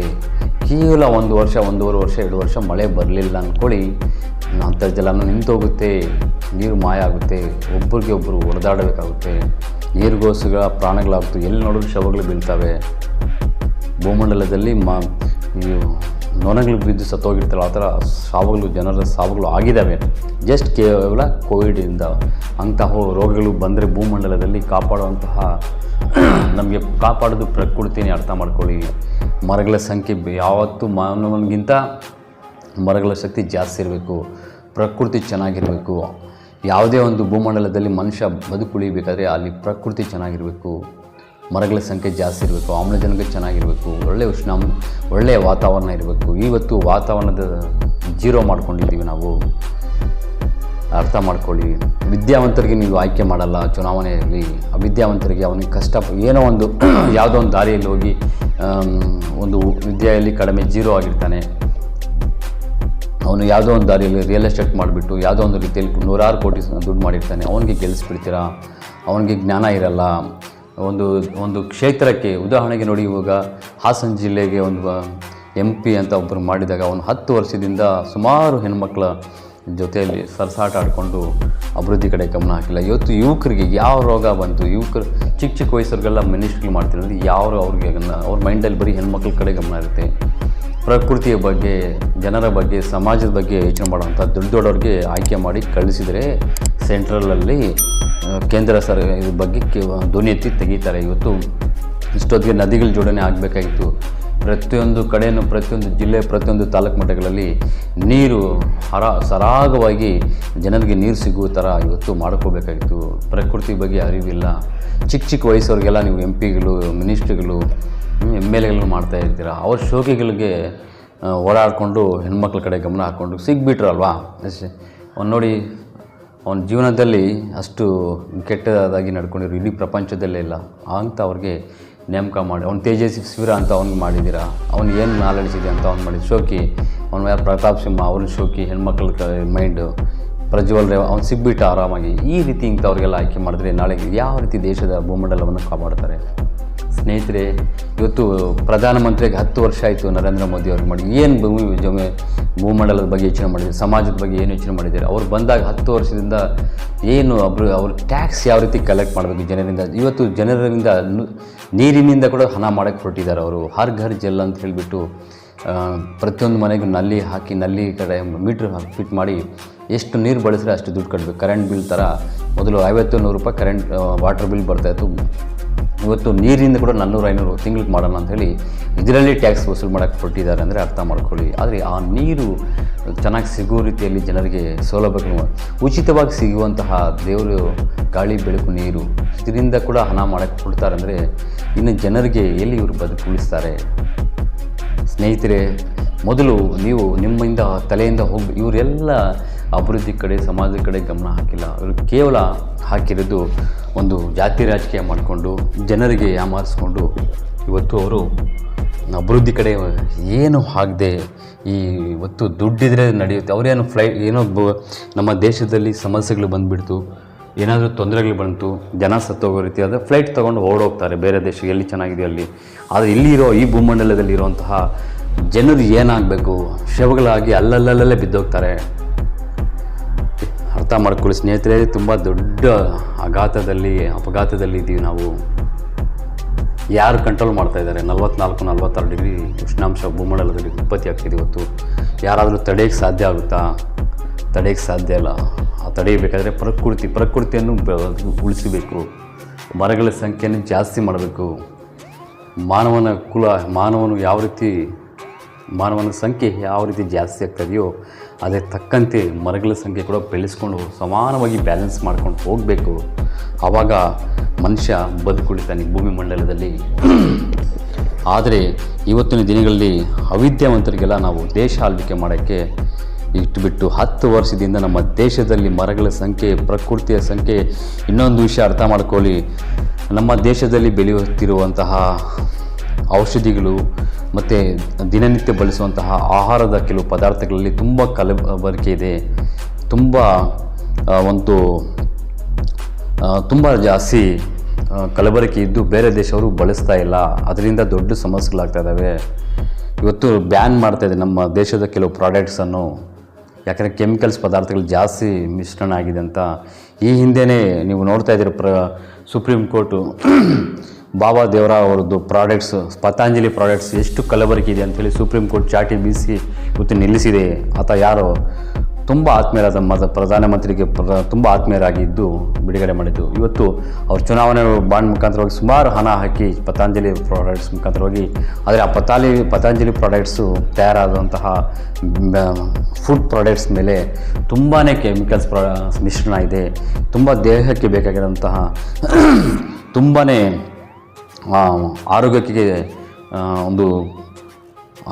Speaker 1: ಕೇವಲ 1 ವರ್ಷ, 1.5 ವರ್ಷ, 2 ವರ್ಷ ಮಳೆ ಬರಲಿಲ್ಲ ಅಂದ್ಕೊಳ್ಳಿ, ಅಂತರ್ಜಲನೂ ನಿಂತೋಗುತ್ತೆ, ನೀರು ಮಾಯ ಆಗುತ್ತೆ, ಒಬ್ಬರಿಗೆ ಒಬ್ಬರು ಹೊಡೆದಾಡಬೇಕಾಗುತ್ತೆ, ನೀರಿಗೋಸ್ಕರ ಪ್ರಾಣಗಳಾಗುತ್ತೆ, ಎಲ್ಲಿ ನೋಡಿದ್ರು ಶವಗಳು ಬೀಳ್ತವೆ. ಭೂಮಂಡಲದಲ್ಲಿ ನೊಣಗಳು ಬಿದ್ದು ಸತ್ತೋಗಿರ್ತಾರೆ, ಆ ಥರ ಸಾವುಗಳು, ಜನರ ಸಾವುಗಳು ಆಗಿದ್ದಾವೆ ಜಸ್ಟ್ ಕೇವಲ ಕೋವಿಡಿಂದ. ಅಂತಹ ರೋಗಗಳು ಬಂದರೆ ಭೂಮಂಡಲದಲ್ಲಿ ಕಾಪಾಡುವಂತಹ ನಮಗೆ ಕಾಪಾಡೋದು ಪ್ರಕೃತಿನೇ, ಅರ್ಥ ಮಾಡ್ಕೊಳ್ಳಿ. ಮರಗಳ ಸಂಖ್ಯೆ ಯಾವತ್ತೂ ಮಾನವನಿಗಿಂತ ಮರಗಳ ಶಕ್ತಿ ಜಾಸ್ತಿ ಇರಬೇಕು, ಪ್ರಕೃತಿ ಚೆನ್ನಾಗಿರಬೇಕು. ಯಾವುದೇ ಒಂದು ಭೂಮಂಡಲದಲ್ಲಿ ಮನುಷ್ಯ ಬದುಕುಳಿಬೇಕಾದ್ರೆ ಅಲ್ಲಿ ಪ್ರಕೃತಿ ಚೆನ್ನಾಗಿರಬೇಕು, ಮರಗಳ ಸಂಖ್ಯೆ ಜಾಸ್ತಿ ಇರಬೇಕು, ಆಮ್ಲಜನಕ ಚೆನ್ನಾಗಿರಬೇಕು, ಒಳ್ಳೆಯ ವಾತಾವರಣ ಇರಬೇಕು. ಇವತ್ತು ವಾತಾವರಣದ ಜೀರೋ ಮಾಡ್ಕೊಂಡಿದ್ದೀವಿ ನಾವು, ಅರ್ಥ ಮಾಡ್ಕೊಳ್ಳಿ. ವಿದ್ಯಾವಂತರಿಗೆ ನೀವು ಆಯ್ಕೆ ಮಾಡಲ್ಲ ಚುನಾವಣೆಯಲ್ಲಿ. ಅವಿದ್ಯಾವಂತರಿಗೆ ಅವನಿಗೆ ಕಷ್ಟ ಏನೋ ಒಂದು ಯಾವುದೋ ಒಂದು ದಾರಿಯಲ್ಲಿ ಹೋಗಿ ಒಂದು ವಿದ್ಯೆಯಲ್ಲಿ ಕಡಿಮೆ ಜೀರೋ ಆಗಿರ್ತಾನೆ, ಅವನು ಯಾವುದೋ ಒಂದು ದಾರಿಯಲ್ಲಿ ರಿಯಲ್ ಎಸ್ಟೇಟ್ ಮಾಡಿಬಿಟ್ಟು ಯಾವುದೋ ಒಂದು ರೀತಿಯಲ್ಲಿ 100 ಕೋಟಿ ದುಡ್ಡು ಮಾಡಿರ್ತಾನೆ, ಅವನಿಗೆ ಗೆಲ್ಲಿಸ್ಬಿಡ್ತೀರಾ. ಅವನಿಗೆ ಜ್ಞಾನ ಇರಲ್ಲ. ಒಂದು ಕ್ಷೇತ್ರಕ್ಕೆ ಉದಾಹರಣೆಗೆ ನೋಡಿ, ಇವಾಗ ಹಾಸನ ಜಿಲ್ಲೆಗೆ ಒಂದು MP ಅಂತ ಒಬ್ಬರು ಮಾಡಿದಾಗ ಅವನು 10 ವರ್ಷದಿಂದ ಸುಮಾರು ಹೆಣ್ಮಕ್ಳ ಜೊತೆಯಲ್ಲಿ ಸರಸಾಟ ಆಡಿಕೊಂಡು ಅಭಿವೃದ್ಧಿ ಕಡೆ ಗಮನ ಹಾಕಿಲ್ಲ. ಇವತ್ತು ಯುವಕರಿಗೆ ಯಾವ ರೋಗ ಬಂತು, ಯುವಕರು ಚಿಕ್ಕ ವಯಸ್ಸರಿಗೆಲ್ಲ ಮಿನಿಸ್ಟ್ರಿ ಮಾಡ್ತಿರೋದು ಅವ್ರಿಗೆ ಅವ್ರ ಮೈಂಡಲ್ಲಿ ಬರೀ ಹೆಣ್ಮಕ್ಳ ಕಡೆ ಗಮನ ಇರುತ್ತೆ. ಪ್ರಕೃತಿಯ ಬಗ್ಗೆ, ಜನರ ಬಗ್ಗೆ, ಸಮಾಜದ ಬಗ್ಗೆ ಯೋಚನೆ ಮಾಡುವಂಥ ದೊಡ್ಡವ್ರಿಗೆ ಆಯ್ಕೆ ಮಾಡಿ ಕಳಿಸಿದರೆ ಸೆಂಟ್ರಲಲ್ಲಿ ಕೇಂದ್ರ ಇದ್ರ ಬಗ್ಗೆ ಧ್ವನಿ ಎತ್ತಿ ತೆಗೀತಾರೆ. ಇವತ್ತು ಇಷ್ಟೊತ್ತಿಗೆ ನದಿಗಳ ಜೋಡಣೆ ಆಗಬೇಕಾಗಿತ್ತು. ಪ್ರತಿಯೊಂದು ಕಡೆಯೂ, ಪ್ರತಿಯೊಂದು ಜಿಲ್ಲೆ, ಪ್ರತಿಯೊಂದು ತಾಲೂಕು ಮಟ್ಟಗಳಲ್ಲಿ ನೀರು ಸರಾಗವಾಗಿ ಜನರಿಗೆ ನೀರು ಸಿಗುವ ಥರ ಇವತ್ತು ಮಾಡ್ಕೋಬೇಕಾಗಿತ್ತು. ಪ್ರಕೃತಿ ಬಗ್ಗೆ ಅರಿವಿಲ್ಲ. ಚಿಕ್ಕ ವಯಸ್ಸವ್ರಿಗೆಲ್ಲ ನೀವು MP ಗಳು, ಮಿನಿಸ್ಟ್ರಿಗಳು, MLAಗಳು ಮಾಡ್ತಾ ಇರ್ತೀರ. ಅವ್ರ ಶೋಕಿಗಳಿಗೆ ಓಡಾಡಿಕೊಂಡು ಹೆಣ್ಮಕ್ಳ ಕಡೆ ಗಮನ ಹಾಕ್ಕೊಂಡು ಸಿಗ್ಬಿಟ್ರಲ್ವಾ ಅಷ್ಟೇ. ಅವ್ನು ನೋಡಿ, ಅವನ ಜೀವನದಲ್ಲಿ ಅಷ್ಟು ಕೆಟ್ಟದಾಗಿ ನಡ್ಕೊಂಡಿರೋ ಇಡೀ ಪ್ರಪಂಚದಲ್ಲೇ ಇಲ್ಲ ಅಂತ ಅವ್ರಿಗೆ ನೇಮಕ ಮಾಡಿ, ಅವ್ನು ತೇಜಸ್ವಿ ಶಿಬಿರ ಅಂತ ಅವ್ನಿಗೆ ಮಾಡಿದ್ದೀರಾ. ಅವ್ನು ಏನು ನಾಲೆಡ್ಜ್ ಇದೆ ಅಂತ ಅವ್ನು ಮಾಡಿದ ಶೋಕಿ. ಅವ್ನು ಯಾರು ಪ್ರತಾಪ್ ಸಿಂಹ, ಅವ್ರ ಶೋಕಿ, ಹೆಣ್ಮಕ್ಳ ಮೈಂಡು ಪ್ರಜ್ವಲ್ ರೇವ್, ಅವ್ನು ಸಿಗ್ಬಿಟ್ಟು ಆರಾಮಾಗಿ. ಈ ರೀತಿ ಇಂಥವ್ರಿಗೆಲ್ಲ ಆಯ್ಕೆ ಮಾಡಿದ್ರೆ ನಾಳೆಗೆ ಯಾವ ರೀತಿ ದೇಶದ ಭೂಮಂಡಲವನ್ನು ಕಾಪಾಡ್ತಾರೆ? ಸ್ನೇಹಿತರೆ, ಇವತ್ತು ಪ್ರಧಾನಮಂತ್ರಿಗೆ 10 ವರ್ಷ ಆಯಿತು ನರೇಂದ್ರ ಮೋದಿ ಅವ್ರಿಗೆ ಮಾಡಿ. ಏನು ಭೂಮಂಡಲದ ಬಗ್ಗೆ ಯೋಚನೆ ಮಾಡಿದ್ದಾರೆ, ಸಮಾಜದ ಬಗ್ಗೆ ಏನು ಯೋಚನೆ ಮಾಡಿದ್ದಾರೆ? ಅವ್ರು ಬಂದಾಗ 10 ವರ್ಷದಿಂದ ಏನು ಅವ್ರ ಟ್ಯಾಕ್ಸ್ ಯಾವ ರೀತಿ ಕಲೆಕ್ಟ್ ಮಾಡಬೇಕು ಜನರಿಂದ. ಇವತ್ತು ಜನರಿಂದ ನೀರಿನಿಂದ ಕೂಡ ಹಣ ಮಾಡೋಕ್ಕೆ ಹೊರಟಿದ್ದಾರೆ ಅವರು. ಹರ್ ಘರ್ ಜಲ್ ಅಂತ ಹೇಳಿಬಿಟ್ಟು ಪ್ರತಿಯೊಂದು ಮನೆಗೂ ನಲ್ಲಿ ಹಾಕಿ, ನಲ್ಲಿ ಕಡೆ ಮೀಟ್ರ್ ಫಿಟ್ ಮಾಡಿ ಎಷ್ಟು ನೀರು ಬಳಸಿದ್ರೆ ಅಷ್ಟು ದುಡ್ಡು ಕಟ್ಟಬೇಕು. ಕರೆಂಟ್ ಬಿಲ್ ಥರ ಮೊದಲು 50-100 ರೂಪಾಯಿ ಕರೆಂಟ್ ವಾಟರ್ ಬಿಲ್ ಬರ್ತಾಯಿತ್ತು. ಇವತ್ತು ನೀರಿಂದ ಕೂಡ 400-500 ತಿಂಗಳಿಗೆ ಮಾಡೋಣ ಅಂಥೇಳಿ ಇದರಲ್ಲಿ ಟ್ಯಾಕ್ಸ್ ವಸೂಲು ಮಾಡೋಕ್ಕೆ ಹೊರಟಿದ್ದಾರೆ ಅಂದರೆ ಅರ್ಥ ಮಾಡ್ಕೊಳ್ಳಿ. ಆದರೆ ಆ ನೀರು ಚೆನ್ನಾಗಿ ಸಿಗೋ ರೀತಿಯಲ್ಲಿ ಜನರಿಗೆ ಸೌಲಭ್ಯಗಳು ಉಚಿತವಾಗಿ ಸಿಗುವಂತಹ ದೇವರು, ಗಾಳಿ, ಬೆಳಕು, ನೀರು, ಇದರಿಂದ ಕೂಡ ಹಣ ಮಾಡೋಕ್ಕೆ ಕೊಡ್ತಾರೆ ಅಂದರೆ ಇನ್ನು ಜನರಿಗೆ ಎಲ್ಲಿ ಇವರು ಬದುಕುಳಿಸ್ತಾರೆ? ಸ್ನೇಹಿತರೆ, ಮೊದಲು ನೀವು ನಿಮ್ಮಿಂದ ತಲೆಯಿಂದ ಹೋಗಿ ಇವರೆಲ್ಲ ಅಭಿವೃದ್ಧಿ ಕಡೆ, ಸಮಾಜದ ಕಡೆ ಗಮನ ಹಾಕಿಲ್ಲ. ಇವರು ಕೇವಲ ಹಾಕಿರೋದು ಒಂದು ಜಾತಿ ರಾಜಕೀಯ ಮಾಡಿಕೊಂಡು ಜನರಿಗೆ ಯಾಮಾರಿಸ್ಕೊಂಡು ಇವತ್ತು ಅವರು ಅಭಿವೃದ್ಧಿ ಕಡೆ ಏನು ಆಗದೆ ಇವತ್ತು ದುಡ್ಡಿದ್ರೆ ನಡೆಯುತ್ತೆ. ಅವರೇನು ನಮ್ಮ ದೇಶದಲ್ಲಿ ಸಮಸ್ಯೆಗಳು ಬಂದುಬಿಡ್ತು, ಏನಾದರೂ ತೊಂದರೆಗಳು ಬಂತು, ಜನ ಸತ್ತೋಗೋ ರೀತಿ ಆದರೆ ಫ್ಲೈಟ್ ತೊಗೊಂಡು ಓಡೋಗ್ತಾರೆ ಬೇರೆ ದೇಶ, ಎಲ್ಲಿ ಚೆನ್ನಾಗಿದೆ ಅಲ್ಲಿ. ಆದರೆ ಇಲ್ಲಿರೋ ಈ ಭೂಮಂಡಲದಲ್ಲಿರುವಂತಹ ಜನರು ಏನಾಗಬೇಕು? ಶವಗಳಾಗಿ ಅಲ್ಲಲ್ಲಲ್ಲೇ ಬಿದ್ದೋಗ್ತಾರೆ. ಅರ್ಥ ಮಾಡ್ಕೊಳ್ಳಿ ಸ್ನೇಹಿತರೆ, ತುಂಬ ದೊಡ್ಡ ಅಪಘಾತದಲ್ಲಿ ಇದ್ದೀವಿ ನಾವು. ಯಾರು ಕಂಟ್ರೋಲ್ ಮಾಡ್ತಾಯಿದ್ದಾರೆ? 44-46 ಡಿಗ್ರಿ ಉಷ್ಣಾಂಶ ಭೂಮಂಡಲದಲ್ಲಿ ಉತ್ಪತ್ತಿ ಆಗ್ತಿದೆ ಇವತ್ತು. ಯಾರಾದರೂ ತಡೆಯೋಕ್ಕೆ ಸಾಧ್ಯ ಆಗುತ್ತಾ? ತಡೆಯೋಕ್ಕೆ ಸಾಧ್ಯ ಇಲ್ಲ. ಆ ತಡೆಯಬೇಕಾದ್ರೆ ಪ್ರಕೃತಿಯನ್ನು ಉಳಿಸಬೇಕು. ಮರಗಳ ಸಂಖ್ಯೆಯನ್ನು ಜಾಸ್ತಿ ಮಾಡಬೇಕು. ಮಾನವನ ಸಂಖ್ಯೆ ಯಾವ ರೀತಿ ಜಾಸ್ತಿ ಆಗ್ತದೆಯೋ ಅದೇ ತಕ್ಕಂತೆ ಮರಗಳ ಸಂಖ್ಯೆ ಕೂಡ ಬೆಳೆಸ್ಕೊಂಡು ಸಮಾನವಾಗಿ ಬ್ಯಾಲೆನ್ಸ್ ಮಾಡ್ಕೊಂಡು ಹೋಗಬೇಕು. ಆವಾಗ ಮನುಷ್ಯ ಬದುಕುಳಿತಾನೆ ಭೂಮಿ ಮಂಡಲದಲ್ಲಿ. ಆದರೆ ಇವತ್ತಿನ ದಿನಗಳಲ್ಲಿ ಅವಿದ್ಯಾವಂತರಿಗೆಲ್ಲ ನಾವು ದೇಶ ಆಳ್ವಿಕೆ ಮಾಡೋಕ್ಕೆ ಇಟ್ಟುಬಿಟ್ಟು 10 ವರ್ಷದಿಂದ ನಮ್ಮ ದೇಶದಲ್ಲಿ ಮರಗಳ ಸಂಖ್ಯೆ, ಪ್ರಕೃತಿಯ ಸಂಖ್ಯೆ, ಇನ್ನೊಂದು ವಿಷಯ ಅರ್ಥ ಮಾಡ್ಕೊಳ್ಳಿ, ನಮ್ಮ ದೇಶದಲ್ಲಿ ಬೆಳೆಯುತ್ತಿರುವಂತಹ ಔಷಧಿಗಳು ಮತ್ತು ದಿನನಿತ್ಯ ಬಳಸುವಂತಹ ಆಹಾರದ ಕೆಲವು ಪದಾರ್ಥಗಳಲ್ಲಿ ತುಂಬ ಕಲಬೆರಕೆ ಇದೆ. ತುಂಬ ಒಂದು ತುಂಬ ಜಾಸ್ತಿ ಕಲಬೆರಕೆ ಇದ್ದು ಬೇರೆ ದೇಶವರು ಬಳಸ್ತಾ ಇಲ್ಲ. ಅದರಿಂದ ದೊಡ್ಡ ಸಮಸ್ಯೆಗಳಾಗ್ತಾ ಇದ್ದಾವೆ. ಇವತ್ತು ಬ್ಯಾನ್ ಮಾಡ್ತಾಯಿದೆ ನಮ್ಮ ದೇಶದ ಕೆಲವು ಪ್ರಾಡಕ್ಟ್ಸನ್ನು, ಯಾಕಂದರೆ ಕೆಮಿಕಲ್ಸ್ ಪದಾರ್ಥಗಳು ಜಾಸ್ತಿ ಮಿಶ್ರಣ ಆಗಿದೆ ಅಂತ. ಈ ಹಿಂದೆಯೇ ನೀವು ನೋಡ್ತಾ ಇದ್ದೀರ ಸುಪ್ರೀಂ ಕೋರ್ಟು ಬಾಬಾ ದೇವರಾ ಅವರದ್ದು ಪ್ರಾಡಕ್ಟ್ಸ್, ಪತಾಂಜಲಿ ಪ್ರಾಡಕ್ಟ್ಸ್ ಎಷ್ಟು ಕಲಬೆರಕೆ ಇದೆ ಅಂಥೇಳಿ ಸುಪ್ರೀಂ ಕೋರ್ಟ್ ಚಾಟಿ ಬೀಸಿ ಇವತ್ತು ನಿಲ್ಲಿಸಿದೆ. ಆತ ಯಾರು ತುಂಬ ಆತ್ಮೀಯರಾದ ಪ್ರಧಾನಮಂತ್ರಿಗೆ ತುಂಬ ಆತ್ಮೀಯರಾಗಿದ್ದು ಬಿಡುಗಡೆ ಮಾಡಿದ್ದು. ಇವತ್ತು ಅವ್ರ ಚುನಾವಣೆ ಬಾಂಡ್ ಮುಖಾಂತರವಾಗಿ ಸುಮಾರು ಹಣ ಹಾಕಿ ಪತಾಂಜಲಿ ಪ್ರಾಡಕ್ಟ್ಸ್ ಮುಖಾಂತರವಾಗಿ, ಆದರೆ ಆ ಪತಾಂಜಲಿ ಪ್ರಾಡಕ್ಟ್ಸು ತಯಾರಾದಂತಹ ಫುಡ್ ಪ್ರಾಡಕ್ಟ್ಸ್ ಮೇಲೆ ತುಂಬಾ ಕೆಮಿಕಲ್ಸ್ ಮಿಶ್ರಣ ಇದೆ. ತುಂಬ ದೇಹಕ್ಕೆ ಬೇಕಾಗಿರೋಂತಹ ತುಂಬಾ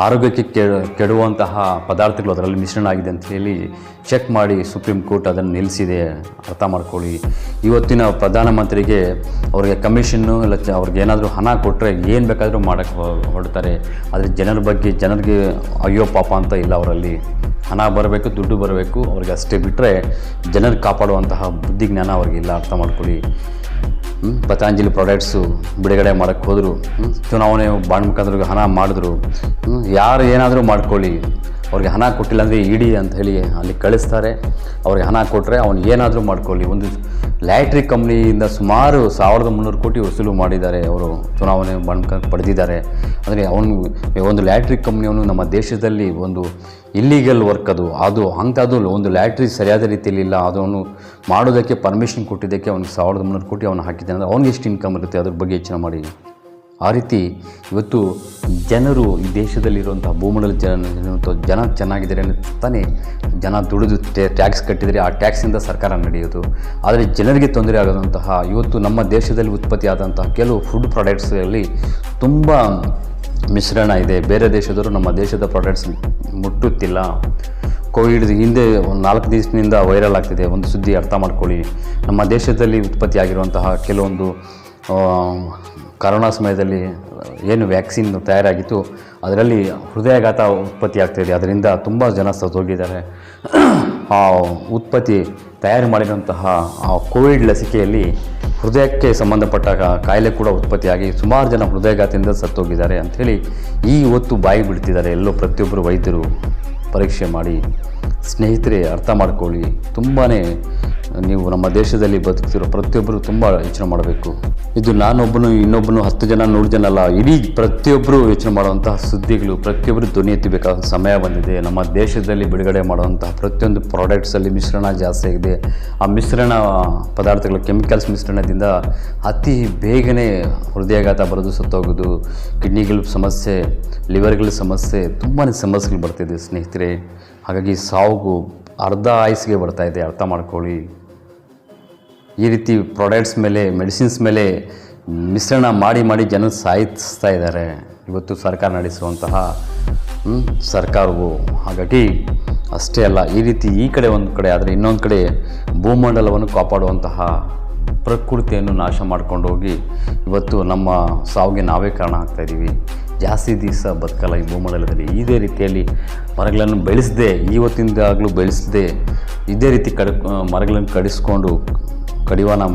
Speaker 1: ಆರೋಗ್ಯಕ್ಕೆ ಕೆಡುವಂತಹ ಪದಾರ್ಥಗಳು ಅದರಲ್ಲಿ ಮಿಶ್ರಣ ಆಗಿದೆ ಅಂತ ಹೇಳಿ ಚೆಕ್ ಮಾಡಿ ಸುಪ್ರೀಂ ಕೋರ್ಟ್ ಅದನ್ನು ನಿಲ್ಲಿಸಿದೆ. ಅರ್ಥ ಮಾಡ್ಕೊಳ್ಳಿ. ಇವತ್ತಿನ ಪ್ರಧಾನಮಂತ್ರಿಗೆ ಅವ್ರಿಗೆ ಕಮಿಷನ್ನು ಇಲ್ಲ ಅವ್ರಿಗೆ ಏನಾದರೂ ಹಣ ಕೊಟ್ಟರೆ ಏನು ಬೇಕಾದರೂ ಮಾಡೋಕ್ಕೆ ಹೊರಡ್ತಾರೆ. ಆದರೆ ಜನರಿಗೆ ಅಯ್ಯೋ ಪಾಪ ಅಂತ ಇಲ್ಲ. ಅವರಲ್ಲಿ ಹಣ ಬರಬೇಕು, ದುಡ್ಡು ಬರಬೇಕು, ಅವ್ರಿಗೆ ಅಷ್ಟೇ ಬಿಟ್ಟರೆ ಜನರಿಗೆ ಕಾಪಾಡುವಂತಹ ಬುದ್ಧಿಜ್ಞಾನ ಅವ್ರಿಗಿಲ್ಲ. ಅರ್ಥ ಮಾಡ್ಕೊಳ್ಳಿ. ಪತಾಂಜಲಿ ಪ್ರಾಡಕ್ಟ್ಸು ಬಿಡುಗಡೆ ಮಾಡೋಕ್ಕೆ ಹೋದರು, ಚುನಾವಣೆ ಬಾಂಡ್ ಮುಖಾಂತರ ಹಣ ಮಾಡಿದ್ರು. ಯಾರು ಏನಾದರೂ ಮಾಡ್ಕೊಳ್ಳಿ, ಅವ್ರಿಗೆ ಹಣ ಕೊಟ್ಟಿಲ್ಲ ಅಂದರೆ ಇಡಿ ಅಂತ ಹೇಳಿ ಅಲ್ಲಿ ಕಳಿಸ್ತಾರೆ. ಅವ್ರಿಗೆ ಹಣ ಕೊಟ್ಟರೆ ಅವ್ನು ಏನಾದರೂ ಮಾಡ್ಕೊಳ್ಳಿ. ಒಂದು ಲ್ಯಾಟ್ರಿ ಕಂಪ್ನಿಯಿಂದ ಸುಮಾರು 1300 ಕೋಟಿ ವಸೂಲು ಮಾಡಿದ್ದಾರೆ ಅವರು, ಚುನಾವಣೆ ಬಾಂಡ್ ಮುಖಾಂತರ ಪಡೆದಿದ್ದಾರೆ. ಅಂದರೆ ಒಂದು ಲ್ಯಾಟ್ರಿ ಕಂಪ್ನಿಯವನು ನಮ್ಮ ದೇಶದಲ್ಲಿ ಒಂದು ಇಲ್ಲಿಗಲ್ ವರ್ಕ್ ಅದು ಅಂಥದ್ದು ಒಂದು ಲ್ಯಾಟ್ರಿ ಸರಿಯಾದ ರೀತಿಯಲ್ಲಿ ಇಲ್ಲ. ಅದನ್ನು ಮಾಡೋದಕ್ಕೆ ಪರ್ಮಿಷನ್ ಕೊಟ್ಟಿದ್ದಕ್ಕೆ ಅವ್ನಿಗೆ 1300 ಕೋಟಿ ಅವನು ಹಾಕಿದ್ದಾನೆ ಅಂದರೆ ಅವ್ನಿಗೆ ಎಷ್ಟು ಇನ್ಕಮ್ ಇರುತ್ತೆ, ಅದ್ರ ಬಗ್ಗೆ ಯೋಚನೆ ಮಾಡಿ. ಆ ರೀತಿ ಇವತ್ತು ಜನರು ಈ ದೇಶದಲ್ಲಿರುವಂಥ ಭೂಮಂಡಲ ಜನ ಚೆನ್ನಾಗಿದ್ದಾರೆ ತಾನೇ ಜನ ದುಡಿದು ಟ್ಯಾಕ್ಸ್ ಕಟ್ಟಿದರೆ ಆ ಟ್ಯಾಕ್ಸಿಂದ ಸರ್ಕಾರ ನಡೆಯೋದು. ಆದರೆ ಜನರಿಗೆ ತೊಂದರೆ ಆಗೋದಂತಹ ಇವತ್ತು ನಮ್ಮ ದೇಶದಲ್ಲಿ ಉತ್ಪತ್ತಿ ಆದಂತಹ ಕೆಲವು ಫುಡ್ ಪ್ರಾಡಕ್ಟ್ಸಲ್ಲಿ ತುಂಬ ಮಿಶ್ರಣ ಇದೆ. ಬೇರೆ ದೇಶದವರು ನಮ್ಮ ದೇಶದ ಪ್ರಾಡಕ್ಟ್ಸ್ ಮುಟ್ಟುತ್ತಿಲ್ಲ. ಕೋವಿಡ್ ಹಿಂದೆ ಒಂದು 4 ದಿವಸದಿಂದ ವೈರಲ್ ಆಗ್ತಿದೆ ಒಂದು ಸುದ್ದಿ. ಅರ್ಥ ಮಾಡ್ಕೊಳ್ಳಿ. ನಮ್ಮ ದೇಶದಲ್ಲಿ ಉತ್ಪತ್ತಿಯಾಗಿರುವಂತಹ ಕೆಲವೊಂದು ಕರೋನಾ ಸಮಯದಲ್ಲಿ ಏನು ವ್ಯಾಕ್ಸಿನ್ ತಯಾರಾಗಿತ್ತು ಅದರಲ್ಲಿ ಹೃದಯಾಘಾತ ಉತ್ಪತ್ತಿ ಆಗ್ತಾಯಿದೆ. ಅದರಿಂದ ತುಂಬ ಜನ ಸತ್ತೋಗಿದ್ದಾರೆ. ಆ ಉತ್ಪತ್ತಿ ತಯಾರು ಮಾಡಿದಂತಹ ಆ ಕೋವಿಡ್ ಲಸಿಕೆಯಲ್ಲಿ ಹೃದಯಕ್ಕೆ ಸಂಬಂಧಪಟ್ಟ ಕಾಯಿಲೆ ಕೂಡ ಉತ್ಪತ್ತಿಯಾಗಿ ಸುಮಾರು ಜನ ಹೃದಯಾಘಾತದಿಂದ ಸತ್ತೋಗಿದ್ದಾರೆ ಅಂಥೇಳಿ ಇವತ್ತು ಬಾಯಿ ಬಿಡ್ತಿದ್ದಾರೆ ಎಲ್ಲೋ ಪ್ರತಿಯೊಬ್ಬರು ವೈದ್ಯರು. ಪರೀಕ್ಷೆ ಮಾಡಿ ಸ್ನೇಹಿತರೆ, ಅರ್ಥ ಮಾಡ್ಕೊಳ್ಳಿ. ತುಂಬಾ ನೀವು ನಮ್ಮ ದೇಶದಲ್ಲಿ ಬದುಕ್ತಿರೋ ಪ್ರತಿಯೊಬ್ಬರು ತುಂಬ ಯೋಚನೆ ಮಾಡಬೇಕು. ಇದು ನಾನೊಬ್ಬನು ಇನ್ನೊಬ್ಬನು 10 ಜನ 100 ಜನ ಅಲ್ಲ, ಇಡೀ ಪ್ರತಿಯೊಬ್ಬರು ಯೋಚನೆ ಮಾಡುವಂತಹ ಸುದ್ದಿಗಳು, ಪ್ರತಿಯೊಬ್ಬರು ಧ್ವನಿ ಎತ್ತಬೇಕಾದ ಸಮಯ ಬಂದಿದೆ. ನಮ್ಮ ದೇಶದಲ್ಲಿ ಬಿಡುಗಡೆ ಮಾಡುವಂತಹ ಪ್ರತಿಯೊಂದು ಪ್ರಾಡಕ್ಟ್ಸಲ್ಲಿ ಮಿಶ್ರಣ ಜಾಸ್ತಿ ಆಗಿದೆ. ಆ ಮಿಶ್ರಣ ಪದಾರ್ಥಗಳು ಕೆಮಿಕಲ್ಸ್ ಮಿಶ್ರಣದಿಂದ ಅತಿ ಬೇಗನೆ ಹೃದಯಾಘಾತ ಬರೋದು, ಸತ್ತೋಗೋದು, ಕಿಡ್ನಿಗಳ ಸಮಸ್ಯೆ, ಲಿವರ್ಗಳ ಸಮಸ್ಯೆ, ತುಂಬಾ ಸಮಸ್ಯೆಗಳು ಬರ್ತಿದೆ ಸ್ನೇಹಿತರೆ. ಹಾಗಾಗಿ ಸಾವು ಅರ್ಧ ಆಯುಸ್ಸಿಗೆ ಬರ್ತಾಯಿದೆ. ಅರ್ಥ ಮಾಡ್ಕೊಳ್ಳಿ. ಈ ರೀತಿ ಪ್ರಾಡಕ್ಟ್ಸ್ ಮೇಲೆ, ಮೆಡಿಸಿನ್ಸ್ ಮೇಲೆ ಮಿಶ್ರಣ ಮಾಡಿ ಜನ ಸಾಯಿಸ್ತಾ ಇದ್ದಾರೆ ಇವತ್ತು ಸರ್ಕಾರ ನಡೆಸುವಂತಹ ಸರ್ಕಾರವು. ಹಾಗಾಗಿ ಅಷ್ಟೇ ಅಲ್ಲ, ಈ ರೀತಿ ಈ ಕಡೆ ಒಂದು ಕಡೆ ಆದರೆ ಇನ್ನೊಂದು ಕಡೆ ಭೂಮಂಡಲವನ್ನು ಕಾಪಾಡುವಂತಹ ಪ್ರಕೃತಿಯನ್ನು ನಾಶ ಮಾಡ್ಕೊಂಡು ಹೋಗಿ ಇವತ್ತು ನಮ್ಮ ಸಾವಿಗೆ ನಾವೇ ಕಾರಣ ಆಗ್ತಾಯಿದ್ದೀವಿ. ಜಾಸ್ತಿ ದಿವಸ ಬದುಕಲ್ಲ ಈ ಭೂಮಂಡಲದಲ್ಲಿ. ಇದೇ ರೀತಿಯಲ್ಲಿ ಮರಗಳನ್ನು ಬೆಳೆಸದೆ, ಇವತ್ತಿಂದಾಗಲೂ ಬೆಳೆಸದೆ ಇದೇ ರೀತಿ ಮರಗಳನ್ನು ಕಡಿಸ್ಕೊಂಡು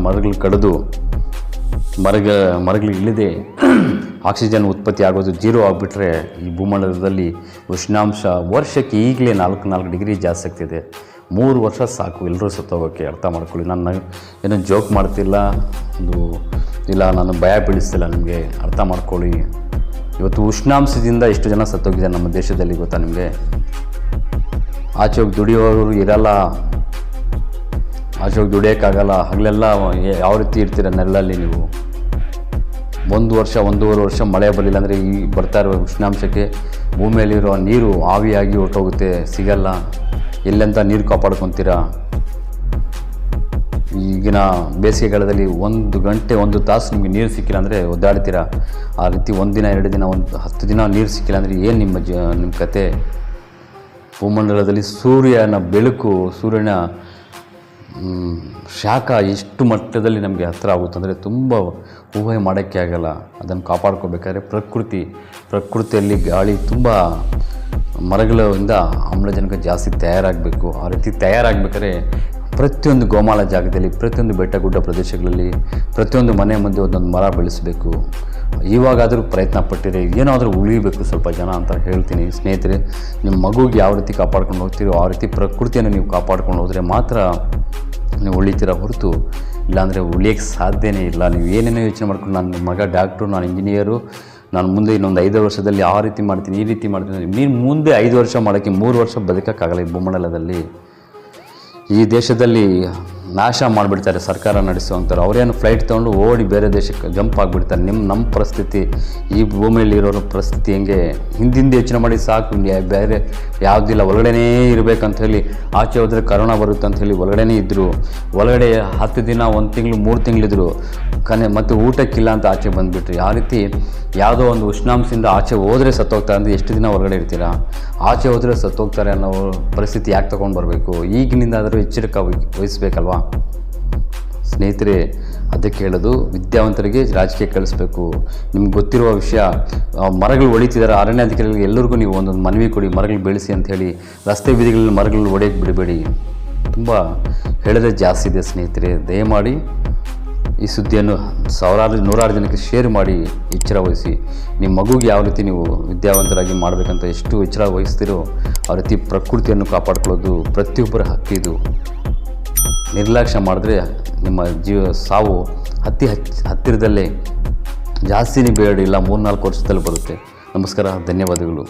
Speaker 1: ಮರಗಳು ಕಡಿದು ಮರಗಳು ಇಲ್ಲದೆ ಆಕ್ಸಿಜನ್ ಉತ್ಪತ್ತಿ ಆಗೋದು ಜೀರೋ ಆಗಿಬಿಟ್ರೆ ಈ ಭೂಮಂಡಲದಲ್ಲಿ ಉಷ್ಣಾಂಶ ವರ್ಷಕ್ಕೆ ಈಗಲೇ 4 ಡಿಗ್ರಿ ಜಾಸ್ತಿ ಆಗ್ತಿದೆ. 3 ವರ್ಷ ಸಾಕು ಎಲ್ಲರೂ ಸತ್ತೋಗೋಕ್ಕೆ. ಅರ್ಥ ಮಾಡ್ಕೊಳ್ಳಿ. ನಾನು ಏನೋ ಜೋಕ್ ಮಾಡ್ತಿಲ್ಲ, ಇಲ್ಲ ನಾನು ಭಯ ಬೀಳಿಸ್ತಿಲ್ಲ ನಿಮಗೆ. ಅರ್ಥ ಮಾಡ್ಕೊಳ್ಳಿ. ಇವತ್ತು ಉಷ್ಣಾಂಶದಿಂದ ಎಷ್ಟು ಜನ ಸತ್ತೋಗಿದ್ದಾರೆ ನಮ್ಮ ದೇಶದಲ್ಲಿ ಗೊತ್ತಾ ನಿಮಗೆ? ಆಚೆ ಹೋಗಿ ದುಡಿಯೋರು ಇರಲ್ಲ, ಆಚೆ ಹೋಗಿ ದುಡಿಯೋಕ್ಕಾಗಲ್ಲ. ಹಗಲೆಲ್ಲ ಯಾವ ರೀತಿ ಇರ್ತೀರ ನೆರಳಲ್ಲಿ ನೀವು? 1 ವರ್ಷ 1.5 ವರ್ಷ ಮಳೆ ಬರಲಿಲ್ಲ ಅಂದರೆ ಈ ಬರ್ತಾ ಇರೋ ಉಷ್ಣಾಂಶಕ್ಕೆ ಭೂಮಿಯಲ್ಲಿರೋ ನೀರು ಆವಿಯಾಗಿ ಹೊರಟೋಗುತ್ತೆ, ಸಿಗಲ್ಲ. ಎಲ್ಲೆಂತ ನೀರು ಕಾಪಾಡ್ಕೊತೀರಾ? ಈಗಿನ ಬೇಸಿಗೆಗಾಲದಲ್ಲಿ 1 ಗಂಟೆ 1 ತಾಸು ನಿಮಗೆ ನೀರು ಸಿಕ್ಕಿಲ್ಲ ಅಂದರೆ ಒದ್ದಾಡ್ತೀರಾ. ಆ ರೀತಿ 1 ದಿನ 2 ದಿನ 10 ದಿನ ನೀರು ಸಿಕ್ಕಿಲ್ಲ ಅಂದರೆ ಏನು ನಿಮ್ಮ ಕತೆ? ಭೂಮಂಡಲದಲ್ಲಿ ಸೂರ್ಯನ ಬೆಳಕು, ಸೂರ್ಯನ ಶಾಖ ಎಷ್ಟು ಮಟ್ಟದಲ್ಲಿ ನಮಗೆ ಹತ್ತಿರ ಆಗುತ್ತೆ ಅಂದರೆ ತುಂಬ ಊಹೆ ಮಾಡೋಕ್ಕೆ ಆಗಲ್ಲ. ಅದನ್ನು ಕಾಪಾಡ್ಕೋಬೇಕಾದ್ರೆ ಪ್ರಕೃತಿಯಲ್ಲಿ ಗಾಳಿ ತುಂಬ ಮರಗಳಿಂದ ಆಮ್ಲಜನಕ ಜಾಸ್ತಿ ತಯಾರಾಗಬೇಕು. ಆ ರೀತಿ ತಯಾರಾಗಬೇಕಾದ್ರೆ ಪ್ರತಿಯೊಂದು ಗೋಮಾಳ ಜಾಗದಲ್ಲಿ, ಪ್ರತಿಯೊಂದು ಬೆಟ್ಟ ಗುಡ್ಡ ಪ್ರದೇಶಗಳಲ್ಲಿ, ಪ್ರತಿಯೊಂದು ಮನೆ ಮುಂದೆ ಒಂದೊಂದು ಮರ ಬೆಳೆಸಬೇಕು. ಇವಾಗಾದರೂ ಪ್ರಯತ್ನ ಪಟ್ಟಿರಿ, ಏನಾದರೂ ಉಳಿಬೇಕು ಸ್ವಲ್ಪ ಜನ ಅಂತ ಹೇಳ್ತೀನಿ. ಸ್ನೇಹಿತರೆ, ನಿಮ್ಮ ಮಗುಗೆ ಯಾವ ರೀತಿ ಕಾಪಾಡ್ಕೊಂಡು ಹೋಗ್ತೀರೋ ಆ ರೀತಿ ಪ್ರಕೃತಿಯನ್ನು ನೀವು ಕಾಪಾಡ್ಕೊಂಡು ಹೋದರೆ ಮಾತ್ರ ನೀವು ಉಳಿತೀರ ಹೊರತು ಇಲ್ಲಾಂದರೆ ಉಳಿಯೋಕ್ಕೆ ಸಾಧ್ಯನೇ ಇಲ್ಲ. ನೀವು ಏನೇನೋ ಯೋಚನೆ ಮಾಡ್ಕೊಂಡು ನನ್ನ ಮಗ ಡಾಕ್ಟ್ರು, ನಾನು ಇಂಜಿನಿಯರು, ನಾನು ಮುಂದೆ ಇನ್ನೊಂದು 5 ವರ್ಷದಲ್ಲಿ ಆ ರೀತಿ ಮಾಡ್ತೀನಿ, ಈ ರೀತಿ ಮಾಡ್ತೀನಿ. ನೀನು ಮುಂದೆ 5 ವರ್ಷ ಮಾಡೋಕ್ಕೆ 3 ವರ್ಷ ಬದುಕೋಕ್ಕಾಗಲ್ಲ. ಈ ಭೂಮಂಡಲದಲ್ಲಿ, ಈ ದೇಶದಲ್ಲಿ ನಾಶ ಮಾಡಿಬಿಡ್ತಾರೆ ಸರ್ಕಾರ ನಡೆಸುವಂಥವ್ರು. ಅವರೇನು ಫ್ಲೈಟ್ ತೊಗೊಂಡು ಓಡಿ ಬೇರೆ ದೇಶಕ್ಕೆ ಜಂಪ್ ಆಗಿಬಿಡ್ತಾರೆ. ನಮ್ಮ ಪರಿಸ್ಥಿತಿ, ಈ ಭೂಮಿಯಲ್ಲಿ ಇರೋರ ಪರಿಸ್ಥಿತಿ ಹೆಂಗೆ ಹಿಂದಿಂದ ಯೋಚನೆ ಮಾಡಿ ಸಾಕು. ಬೇರೆ ಯಾವುದಿಲ್ಲ, ಒಳಗಡೆನೇ ಇರಬೇಕಂತ ಹೇಳಿ, ಆಚೆ ಹೋದರೆ ಕರೋನಾ ಬರುತ್ತೆ ಅಂತ ಹೇಳಿ ಒಳಗಡೆನೇ ಇದ್ದರು. ಒಳಗಡೆ 10 ದಿನ, 1 ತಿಂಗಳು, 3 ತಿಂಗಳಿದ್ರು. ಮತ್ತು ಊಟಕ್ಕಿಲ್ಲ ಅಂತ ಆಚೆ ಬಂದುಬಿಟ್ರಿ. ಆ ರೀತಿ ಯಾವುದೋ ಒಂದು ಉಷ್ಣಾಂಶದಿಂದ ಆಚೆ ಹೋದರೆ ಸತ್ತೋಗ್ತಾರೆ ಅಂದರೆ ಎಷ್ಟು ದಿನ ಹೊರಗಡೆ ಇರ್ತೀರಾ? ಆಚೆ ಹೋದರೆ ಸತ್ತೋಗ್ತಾರೆ ಅನ್ನೋ ಪರಿಸ್ಥಿತಿ ಯಾಕೆ ತೊಗೊಂಡು ಬರಬೇಕು? ಈಗಿನಿಂದಾದರೂ ಎಚ್ಚರಿಕೆ ವಹಿಸಬೇಕಲ್ವಾ ಸ್ನೇಹಿತರೆ? ಅದಕ್ಕೆ ಹೇಳೋದು, ವಿದ್ಯಾವಂತರಿಗೆ ರಾಜಕೀಯ ಕಳಿಸ್ಬೇಕು. ನಿಮ್ಗೆ ಗೊತ್ತಿರುವ ವಿಷಯ, ಮರಗಳು ಹೊಡಿತಿದ್ದಾರೆ, ಅರಣ್ಯಾಧಿಕಾರಿಗಳಿಗೆ ಎಲ್ಲರಿಗೂ ನೀವು ಒಂದೊಂದು ಮನವಿ ಕೊಡಿ, ಮರಗಳು ಬೆಳೆಸಿ ಅಂಥೇಳಿ. ರಸ್ತೆ ಬೀದಿಗಳಲ್ಲಿ ಮರಗಳು ಹೊಡೆಯೋಕ್ಕೆ ಬಿಡಬೇಡಿ. ತುಂಬ ಹೇಳೋದೇ ಜಾಸ್ತಿ ಇದೆ ಸ್ನೇಹಿತರೆ. ದಯಮಾಡಿ ಈ ಸುದ್ದಿಯನ್ನು ನೂರಾರು ಜನಕ್ಕೆ ಶೇರ್ ಮಾಡಿ ಎಚ್ಚರ ವಹಿಸಿ. ನಿಮ್ಮ ಮಗುಗೆ ಯಾವ ರೀತಿ ನೀವು ವಿದ್ಯಾವಂತರಾಗಿ ಮಾಡಬೇಕಂತ ಎಷ್ಟು ಎಚ್ಚರ ವಹಿಸ್ತೀರೋ ಆ ರೀತಿ ಪ್ರಕೃತಿಯನ್ನು ಕಾಪಾಡ್ಕೊಳ್ಳೋದು ಪ್ರತಿಯೊಬ್ಬರ ಹಕ್ಕಿದು. ನಿರ್ಲಕ್ಷ್ಯ ಮಾಡಿದ್ರೆ ನಿಮ್ಮ ಸಾವು ಹತ್ತಿರದಲ್ಲೇ, ಜಾಸ್ತಿನೇ ಬೇಡ, ಇಲ್ಲ 3-4 ವರ್ಷದಲ್ಲಿ ಬರುತ್ತೆ. ನಮಸ್ಕಾರ, ಧನ್ಯವಾದಗಳು.